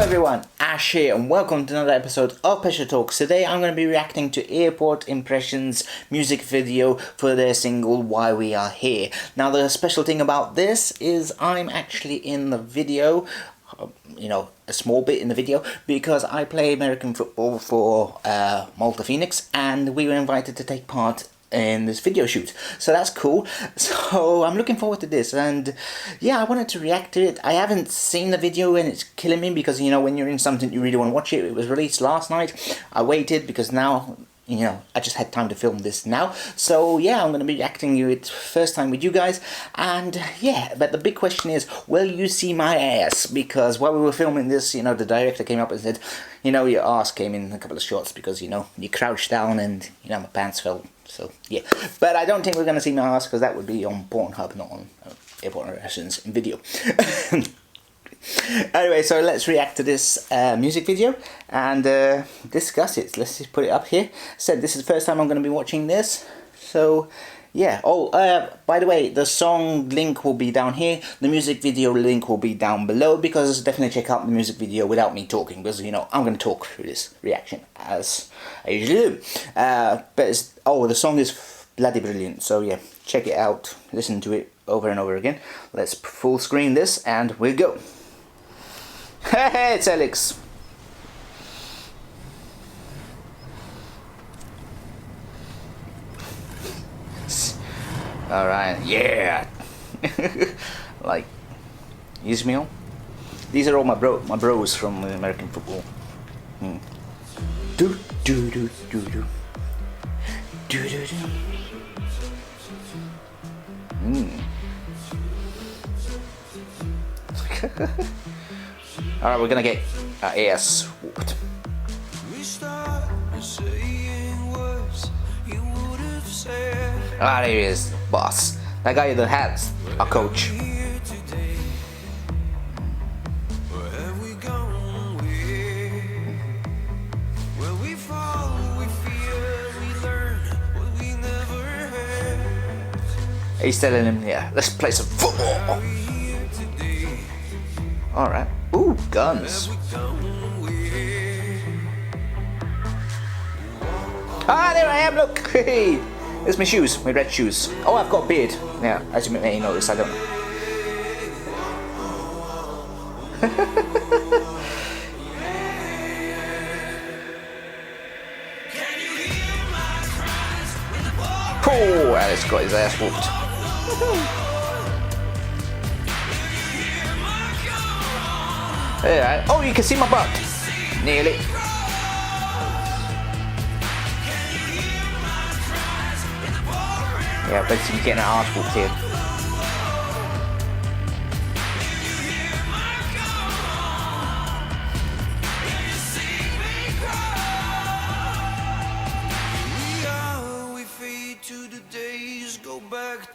everyone, Ash here and welcome to another episode of Pressure Talks. Today I'm going to be reacting to Airport Impressions music video for their single Why We Are Here. Now the special thing about this is I'm actually in the video, a small bit in the video, because I play American football for Malta Phoenix and we were invited to take part in this video shoot, so that's cool. So I'm looking forward to this, and yeah, I wanted to react to it. I haven't seen the video and it's killing me because when you're in something you really want to watch it. It was released last night. I waited because now I just had time to film this now. So yeah, I'm going to be reacting to it first time with you guys, and yeah, but the big question is, will you see my ass? Because while we were filming this, the director came up and said, your ass came in a couple of shots because you crouched down and my pants fell. So yeah, but I don't think we're going to see my ass because that would be on Pornhub, not on Airport Impressions in video. Anyway, so let's react to this music video and discuss it. Let's just put it up here. Said this is the first time I'm going to be watching this, so yeah. Oh, by the way, the song link will be down here. The music video link will be down below, because definitely check out the music video without me talking, because I'm going to talk through this reaction as I usually do. But the song is bloody brilliant, so yeah, check it out, listen to it over and over again. Let's full screen this and we'll go. Hey, it's Alex. Alright, yeah. Like Ismail. These are all my bros from American football. Do do do do do. Do do do. Alright, we're gonna get our ass whooped. Ah, there he is, boss. That guy in the hat's our coach. He's telling him, yeah, let's play some football. Alright. Ooh, guns. Ah, there I am, look! Hey, there's my shoes, my red shoes. Oh, I've got a beard. Yeah, as you may notice, I don't know. Oh, Alex got his ass whooped. Yeah. Oh, you can see my butt. Nearly. Yeah, basically getting an arse whooped here.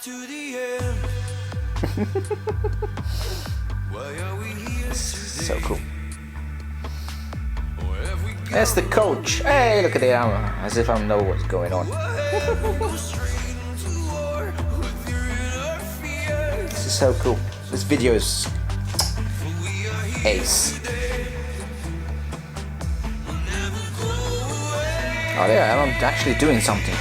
To the end. Why are we here so cool. That's the coach. Hey, look at the armor. As if I know what's going on. This is so cool. This video is ace. Oh yeah, I'm actually doing something.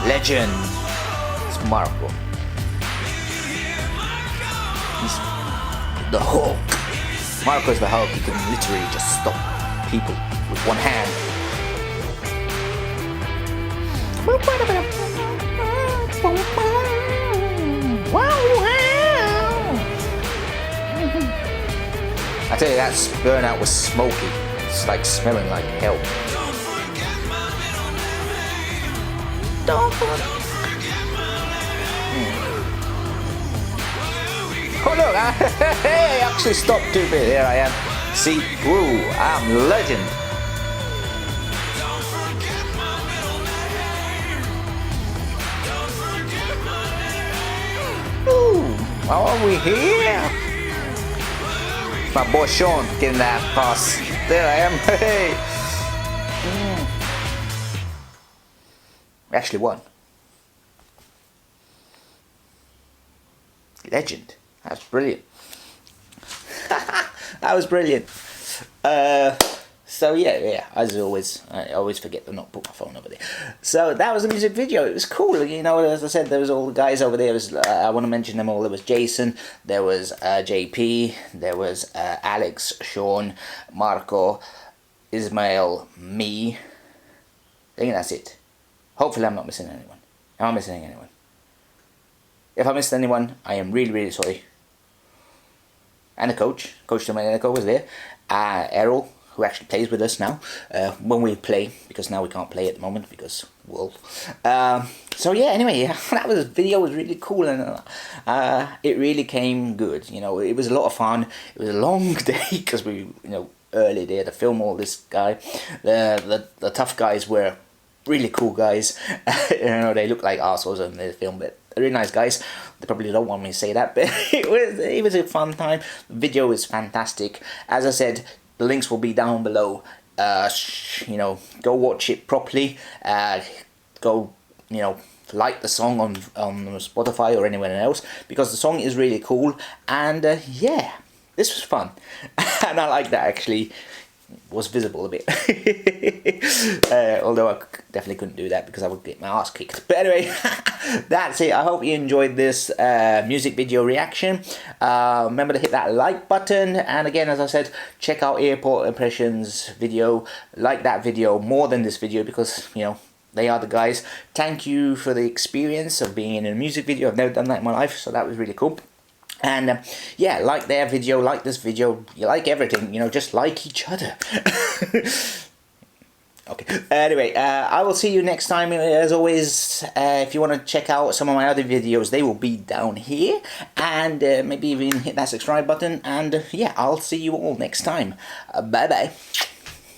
Legend. It's Marco. He's the Hulk. Marco's the Hulk. He can literally just stop people with one hand. I tell you, that burnout was smoky. It's like smelling like hell. Don't Oh look, hey, I actually stopped too bit. Here I am. See, woo, I'm legend. Ooh. Are we here? My boy Sean getting that pass. There I am. Hey. We actually won. Legend. That's brilliant. That was brilliant. So yeah, as always, I always forget to not put my phone over there. So that was the music video. It was cool, you know. As I said, there was all the guys over there. I want to mention them all. There was Jason, there was JP, there was Alex, Sean, Marco, Ismail, me. I think that's it. Hopefully I'm not missing anyone. Am I missing anyone? If I missed anyone, I am really, really sorry. And the coach, Coach Domenico was there. Errol, who actually plays with us now, when we play, because now we can't play at the moment because Wolf. So yeah, anyway, that video was really cool, and it really came good. You know, it was a lot of fun. It was a long day because we, you know, early there to film all this guy. The tough guys were really cool guys. You know, they look like assholes in the film, but they're really nice guys. They probably don't want me to say that, but it was a fun time. The video is fantastic. As I said, the links will be down below. You know, go watch it properly. Go, you know, like the song on Spotify or anywhere else, because the song is really cool. And yeah, this was fun, and I like that actually was visible a bit. Although I definitely couldn't do that because I would get my ass kicked. But anyway, that's it. I hope you enjoyed this music video reaction. Remember to hit that like button, and again, as I said, check out Airport Impressions video. Like that video more than this video, because, you know, they are the guys. Thank you for the experience of being in a music video. I've never done that in my life, so that was really cool. And yeah, like their video, like this video, you like everything, you know, just like each other. Okay, anyway, I will see you next time. As always, if you want to check out some of my other videos, they will be down here. And maybe even hit that subscribe button. And yeah, I'll see you all next time. Bye bye.